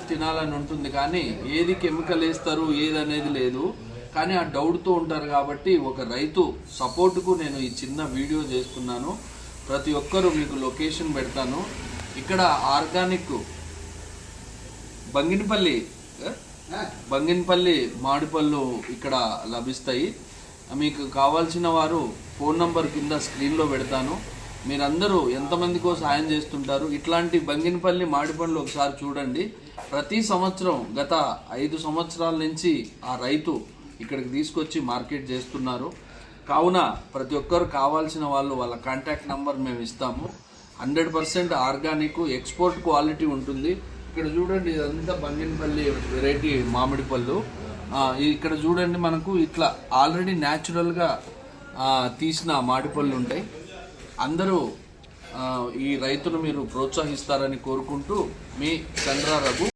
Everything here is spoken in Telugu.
తినాలని ఉంటుంది కానీ ఏది కెమికల్ వేస్తారు ఏది అనేది లేదు. కానీ ఆ డౌట్తో ఉంటారు కాబట్టి ఒక రైతు సపోర్టుకు నేను ఈ చిన్న వీడియో చేస్తున్నాను. ప్రతి ఒక్కరూ మీకు లొకేషన్ పెడతాను. ఇక్కడ ఆర్గానిక్ బంగినపల్లి మామిడిపళ్ళు ఇక్కడ లభిస్తాయి. మీకు కావాల్సిన వారు ఫోన్ నంబర్ కింద స్క్రీన్లో పెడతాను. మీరందరూ ఎంతమందికో సాయం చేస్తుంటారు. ఇట్లాంటి బంగినపల్లి మామిడిపళ్ళు ఒకసారి చూడండి. ప్రతి సంవత్సరం గత 5 సంవత్సరాల నుంచి ఆ రైతు ఇక్కడికి తీసుకొచ్చి మార్కెట్ చేస్తున్నారు. కావున ప్రతి ఒక్కరు కావాల్సిన వాళ్ళు వాళ్ళ కాంటాక్ట్ నెంబర్ మేము ఇస్తాము. 100% ఆర్గానిక్ ఎక్స్పోర్ట్ క్వాలిటీ ఉంటుంది. ఇక్కడ చూడండి, ఇదంతా బంగినపల్లి వెరైటీ మామిడి పళ్ళు. ఇక్కడ చూడండి, మనకు ఇట్లా ఆల్రెడీ న్యాచురల్గా తీసిన మామిడిపళ్ళు ఉంటాయి. అందరూ ఈ రైతును మీరు ప్రోత్సహిస్తారని కోరుకుంటూ మీ చంద్ర రఘు.